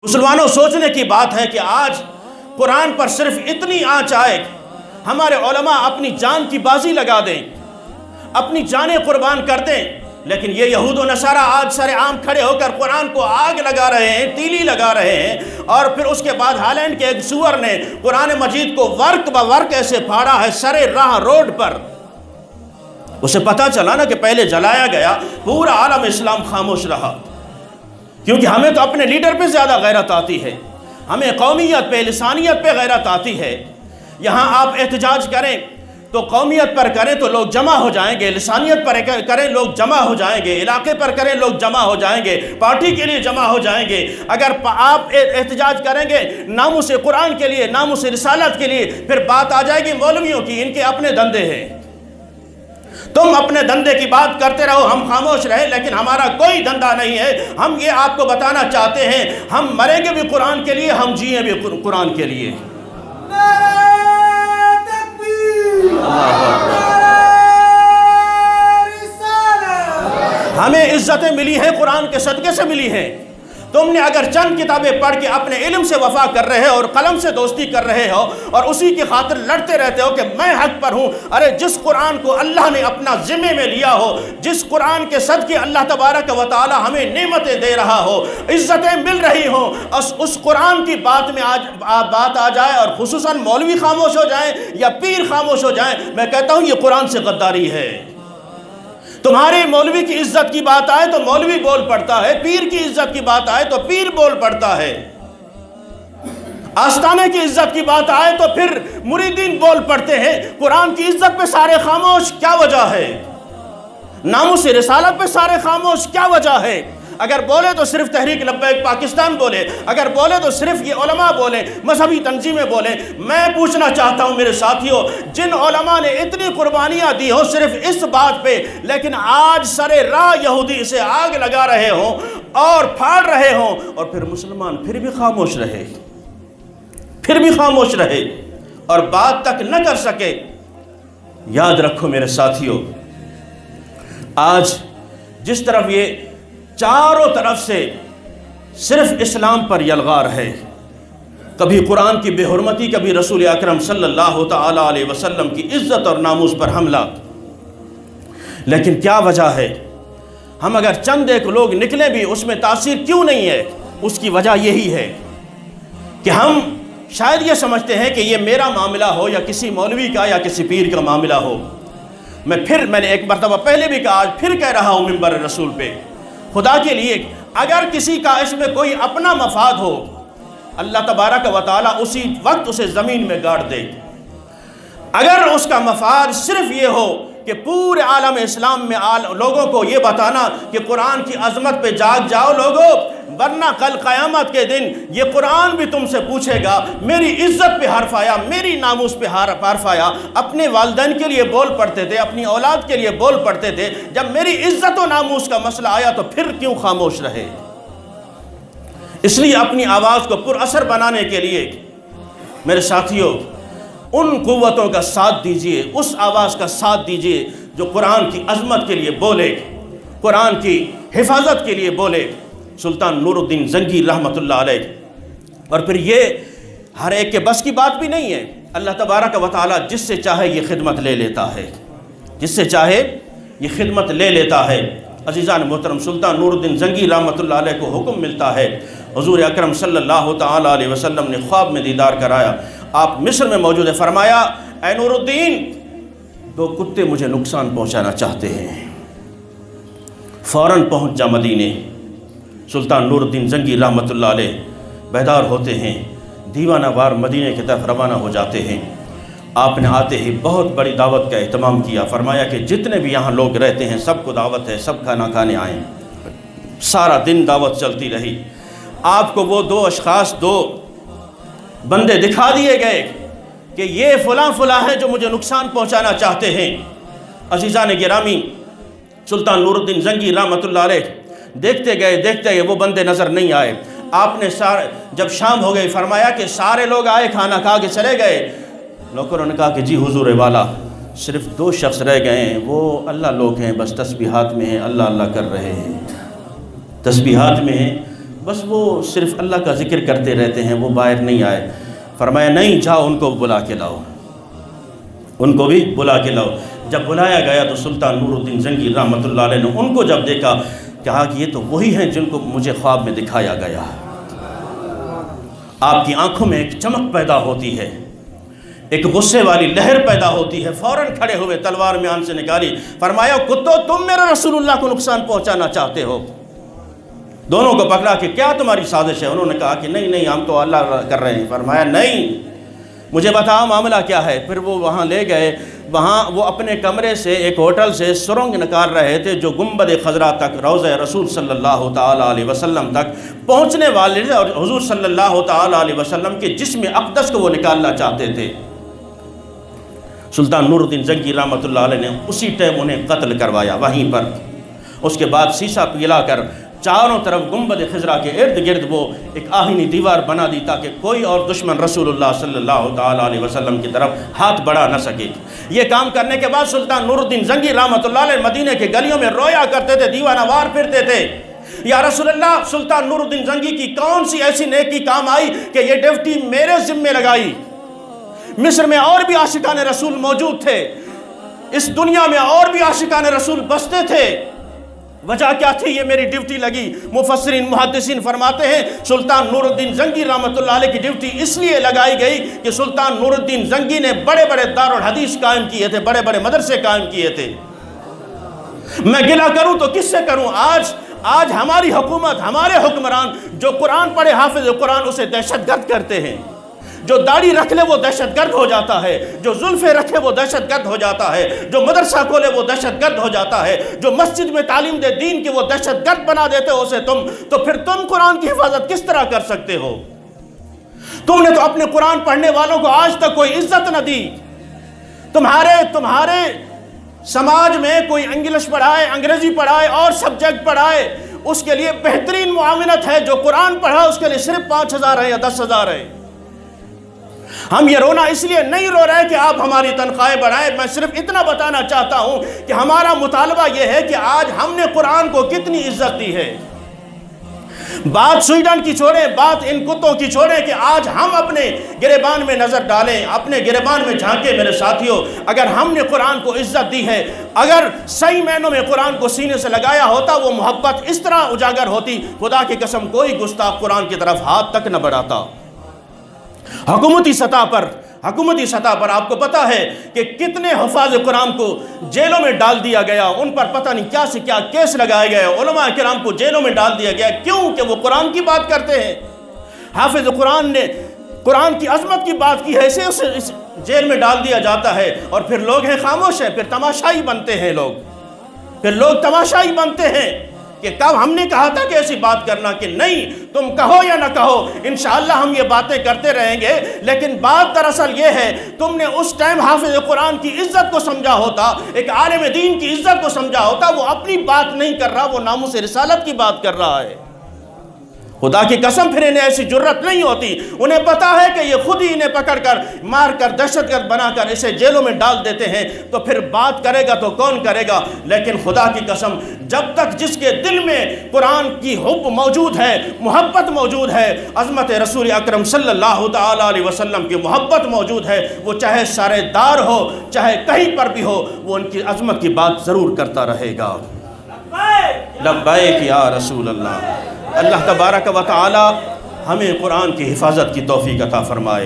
مسلمانوں سوچنے کی بات ہے کہ آج قرآن پر صرف اتنی آنچ آئے ہمارے علماء اپنی جان کی بازی لگا دیں، اپنی جانیں قربان کر دیں، لیکن یہ یہود و نصارہ آج سر عام کھڑے ہو کر قرآن کو آگ لگا رہے ہیں، تیلی لگا رہے ہیں، اور پھر اس کے بعد ہالینڈ کے ایک سور نے قرآن مجید کو ورق بہ ورق ایسے پھاڑا ہے سر راہ روڈ پر۔ اسے پتہ چلا نا کہ پہلے جلایا گیا، پورا عالم اسلام خاموش رہا، کیونکہ ہمیں تو اپنے لیڈر پہ زیادہ غیرت آتی ہے، ہمیں قومیت پہ لسانیت پہ غیرت آتی ہے۔ یہاں آپ احتجاج کریں تو قومیت پر کریں تو لوگ جمع ہو جائیں گے، لسانیت پر کریں لوگ جمع ہو جائیں گے، علاقے پر کریں لوگ جمع ہو جائیں گے، پارٹی کے لیے جمع ہو جائیں گے۔ اگر آپ احتجاج کریں گے ناموس قرآن کے لیے، ناموس رسالت کے لیے، پھر بات آ جائے گی مولویوں کی، ان کے اپنے دندے ہیں۔ تم اپنے دندے کی بات کرتے رہو، ہم خاموش رہے، لیکن ہمارا کوئی دندہ نہیں ہے۔ ہم یہ آپ کو بتانا چاہتے ہیں، ہم مریں گے بھی قرآن کے لیے، ہم جیئیں بھی قرآن کے لیے۔ ہمیں عزتیں ملی ہیں قرآن کے صدقے سے ملی ہیں۔ تم نے اگر چند کتابیں پڑھ کے اپنے علم سے وفا کر رہے ہو اور قلم سے دوستی کر رہے ہو اور اسی کی خاطر لڑتے رہتے ہو کہ میں حق پر ہوں، ارے جس قرآن کو اللہ نے اپنا ذمے میں لیا ہو، جس قرآن کے صدقے اللہ تبارک و تعالی ہمیں نعمتیں دے رہا ہو، عزتیں مل رہی ہوں، اس قرآن کی بات میں آج بات آ جائے اور خصوصاً مولوی خاموش ہو جائیں یا پیر خاموش ہو جائیں، میں کہتا ہوں یہ قرآن سے غداری ہے۔ تمہاری مولوی کی عزت کی بات آئے تو مولوی بول پڑتا ہے، پیر کی عزت کی بات آئے تو پیر بول پڑتا ہے، آستانے کی عزت کی بات آئے تو پھر مریدین بول پڑتے ہیں۔ قرآن کی عزت پہ سارے خاموش، کیا وجہ ہے؟ ناموس رسالت پہ سارے خاموش، کیا وجہ ہے؟ اگر بولے تو صرف تحریک لبیک پاکستان بولے، اگر بولے تو صرف یہ علماء بولے، مذہبی تنظیمیں بولیں۔ میں پوچھنا چاہتا ہوں میرے ساتھیوں، جن علماء نے اتنی قربانیاں دی ہوں صرف اس بات پہ، لیکن آج سر راہ یہودی اسے آگ لگا رہے ہوں اور پھاڑ رہے ہوں، اور پھر مسلمان پھر بھی خاموش رہے، پھر بھی خاموش رہے اور بات تک نہ کر سکے۔ یاد رکھو میرے ساتھیوں، آج جس طرف یہ چاروں طرف سے صرف اسلام پر یلغار ہے، کبھی قرآن کی بے حرمتی، کبھی رسول اکرم صلی اللہ تعالی علیہ وسلم کی عزت اور ناموس پر حملہ، لیکن کیا وجہ ہے؟ ہم اگر چند ایک لوگ نکلیں بھی اس میں تاثیر کیوں نہیں ہے؟ اس کی وجہ یہی ہے کہ ہم شاید یہ سمجھتے ہیں کہ یہ میرا معاملہ ہو یا کسی مولوی کا یا کسی پیر کا معاملہ ہو۔ میں نے ایک مرتبہ پہلے بھی کہا، آج پھر کہہ رہا ہوں منبر رسول پہ، خدا کے لیے اگر کسی کا اس میں کوئی اپنا مفاد ہو، اللہ تبارک و تعالیٰ اسی وقت اسے زمین میں گاڑ دے۔ اگر اس کا مفاد صرف یہ ہو کہ پورے عالم اسلام میں لوگوں کو یہ بتانا کہ قرآن کی عظمت پہ جاگ جاؤ لوگوں، ورنہ کل قیامت کے دن یہ قرآن بھی تم سے پوچھے گا، میری عزت پہ حرف آیا، میری ناموس پہ حرف آیا۔ اپنے والدین کے لیے بول پڑتے تھے، اپنی اولاد کے لیے بول پڑتے تھے، جب میری عزت و ناموس کا مسئلہ آیا تو پھر کیوں خاموش رہے؟ اس لیے اپنی آواز کو پر اثر بنانے کے لیے میرے ساتھیوں ان قوتوں کا ساتھ دیجئے، اس آواز کا ساتھ دیجئے جو قرآن کی عظمت کے لیے بولے، قرآن کی حفاظت کے لیے بولے۔ سلطان نور الدین زنگی رحمۃ اللہ علیہ، اور پھر یہ ہر ایک کے بس کی بات بھی نہیں ہے، اللہ تبارک و تعالیٰ جس سے چاہے یہ خدمت لے لیتا ہے، جس سے چاہے یہ خدمت لے لیتا ہے۔ عزیزان محترم، سلطان نور الدین زنگی رحمۃ اللہ علیہ کو حکم ملتا ہے، حضور اکرم صلی اللہ تعالیٰ علیہ وسلم نے خواب میں دیدار کرایا، آپ مصر میں موجود ہے، فرمایا اے نور الدین، دو کتے مجھے نقصان پہنچانا چاہتے ہیں، فوراً پہنچ جا مدینے۔ سلطان نور الدین زنگی رحمۃ اللہ علیہ بیدار ہوتے ہیں، دیوانہ وار مدینے کی طرف روانہ ہو جاتے ہیں۔ آپ نے آتے ہی بہت بڑی دعوت کا اہتمام کیا، فرمایا کہ جتنے بھی یہاں لوگ رہتے ہیں سب کو دعوت ہے، سب کھانا کھانے آئیں۔ سارا دن دعوت چلتی رہی۔ آپ کو وہ دو اشخاص، دو بندے دکھا دیے گئے کہ یہ فلاں فلاں ہیں جو مجھے نقصان پہنچانا چاہتے ہیں۔ عزیزان گرامی، سلطان نور الدین زنگی رحمۃ اللہ علیہ دیکھتے گئے وہ بندے نظر نہیں آئے۔ آپ نے جب شام ہو گئی فرمایا کہ سارے لوگ آئے، کھانا کھا کے چلے گئے۔ نوکروں نے کہا کہ جی حضور والا، صرف دو شخص رہ گئے ہیں، وہ اللہ لوگ ہیں، بس تسبیحات میں ہیں، اللہ اللہ کر رہے ہیں، تسبیحات میں ہیں، بس وہ صرف اللہ کا ذکر کرتے رہتے ہیں، وہ باہر نہیں آئے۔ فرمایا نہیں، جاؤ ان کو بلا کے لاؤ، ان کو بھی بلا کے لاؤ۔ جب بلایا گیا تو سلطان نور الدین زنگی رحمۃ اللہ علیہ نے ان کو جب دیکھا، کہا کہ یہ تو وہی ہیں جن کو مجھے خواب میں دکھایا گیا۔ آپ کی آنکھوں میں ایک چمک پیدا ہوتی ہے، ایک غصے والی لہر پیدا ہوتی ہے، فوراً کھڑے ہوئے، تلوار میان سے نکالی، فرمایا کتو تم میرے رسول اللہ کو نقصان پہنچانا چاہتے ہو؟ دونوں کو پکڑا کہ کیا تمہاری سازش ہے؟ انہوں نے کہا کہ نہیں نہیں، ہم تو اللہ کر رہے ہیں۔ فرمایا نہیں، مجھے بتاؤ معاملہ کیا ہے۔ پھر وہ وہاں لے گئے، وہاں وہ اپنے کمرے سے ایک ہوٹل سے سرنگ نکال رہے تھے جو گنبد خضرا تک، روضہ رسول صلی اللہ تعالیٰ علیہ وسلم تک پہنچنے والے تھے، اور حضور صلی اللہ تعالیٰ علیہ وسلم کے جسم اقدس کو وہ نکالنا چاہتے تھے۔ سلطان نور الدین زنگی رحمۃ اللہ علیہ نے اسی ٹائم انہیں قتل کروایا وہیں پر۔ اس کے بعد سیسا پگھلا کر چاروں طرف گنبد خضرا کے ارد گرد وہ ایک آہنی دیوار بنا دی تاکہ کوئی اور دشمن رسول اللہ صلی اللہ تعالیٰ علیہ وسلم کی طرف ہاتھ بڑھا نہ سکے۔ یہ کام کرنے کے بعد سلطان نور الدین زنگی رحمۃ اللہ علیہ مدینے کے گلیوں میں رویا کرتے تھے، دیوانہ وار پھرتے تھے، یا رسول اللہ، سلطان نور الدین زنگی کی کون سی ایسی نیکی کام آئی کہ یہ ڈیوٹی میرے ذمے لگائی؟ مصر میں اور بھی عاشقان رسول موجود تھے، اس دنیا میں اور بھی عاشقان رسول بستے تھے، وجہ کیا تھی؟ یہ میری ڈیوٹی لگی۔ مفسرین محدثین فرماتے ہیں سلطان نور الدین زنگی رحمۃ اللہ علیہ کی ڈیوٹی اس لیے لگائی گئی کہ سلطان نور الدین زنگی نے بڑے بڑے دارالحدیث قائم کیے تھے، بڑے بڑے مدرسے قائم کیے تھے۔ میں گلہ کروں تو کس سے کروں؟ آج ہماری حکومت، ہمارے حکمران جو قرآن پڑھے حافظ قرآن اسے دہشت گرد کرتے ہیں، جو داڑھی رکھ لے وہ دہشت گرد ہو جاتا ہے، جو زلفیں رکھے وہ دہشت گرد ہو جاتا ہے، جو مدرسہ کھولے وہ دہشت گرد ہو جاتا ہے، جو مسجد میں تعلیم دے دین کی وہ دہشت گرد بنا دیتے ہو اسے تم، تو پھر تم قرآن کی حفاظت کس طرح کر سکتے ہو؟ تم نے تو اپنے قرآن پڑھنے والوں کو آج تک کوئی عزت نہ دی۔ تمہارے سماج میں کوئی انگلش پڑھائے، انگریزی پڑھائے اور سبجیکٹ پڑھائے، اس کے لیے بہترین معاونت ہے۔ جو قرآن پڑھا اس کے لیے صرف 5,000 ہے یا 10,000 ہے۔ ہم یہ رونا اس لیے نہیں رو رہے کہ آپ ہماری تنخواہیں بڑھائیں، میں صرف اتنا بتانا چاہتا ہوں کہ ہمارا مطالبہ یہ ہے کہ آج ہم نے قرآن کو کتنی عزت دی ہے۔ بات سویڈن کی چھوڑیں، بات ان کتوں کی چھوڑیں کہ آج ہم اپنے گریبان میں نظر ڈالیں، اپنے گریبان میں جھانکیں میرے ساتھیوں۔ اگر ہم نے قرآن کو عزت دی ہے، اگر صحیح معنوں میں قرآن کو سینے سے لگایا ہوتا، وہ محبت اس طرح اجاگر ہوتی، خدا کی قسم کوئی گستاخ قرآن کی طرف ہاتھ تک نہ بڑھاتا۔ حکومتی سطح پر آپ کو پتا ہے کہ کتنے حفاظ قرآن کو جیلوں میں ڈال دیا گیا، ان پر پتہ نہیں کیا سے کیا کیس لگائے گئے، علماء کرام کو جیلوں میں ڈال دیا گیا، کیوں کہ وہ قرآن کی بات کرتے ہیں۔ حافظ قرآن نے قرآن کی عظمت کی بات کی ہے، اسے اس جیل میں ڈال دیا جاتا ہے، اور پھر لوگ ہیں خاموش ہیں، پھر تماشائی بنتے ہیں لوگ تماشائی بنتے ہیں کہ کب ہم نے کہا تھا کہ ایسی بات کرنا، کہ نہیں تم کہو یا نہ کہو انشاءاللہ ہم یہ باتیں کرتے رہیں گے۔ لیکن بات دراصل یہ ہے، تم نے اس ٹائم حافظ قرآن کی عزت کو سمجھا ہوتا، ایک عالم دین کی عزت کو سمجھا ہوتا، وہ اپنی بات نہیں کر رہا، وہ ناموس رسالت کی بات کر رہا ہے۔ خدا کی قسم پھر انہیں ایسی جرت نہیں ہوتی، انہیں پتا ہے کہ یہ خود ہی انہیں پکڑ کر مار کر دہشت گرد بنا کر اسے جیلوں میں ڈال دیتے ہیں، تو پھر بات کرے گا تو کون کرے گا؟ لیکن خدا کی قسم جب تک جس کے دل میں قرآن کی حب موجود ہے، محبت موجود ہے، عظمت رسول اکرم صلی اللہ تعالیٰ علیہ وسلم کی محبت موجود ہے، وہ چاہے سارے دار ہو، چاہے کہیں پر بھی ہو، وہ ان کی عظمت کی بات ضرور کرتا رہے گا۔ لبیک یا رسول اللہ۔ اللہ تبارک و تعالی ہمیں قرآن کی حفاظت کی توفیق عطا فرمائے۔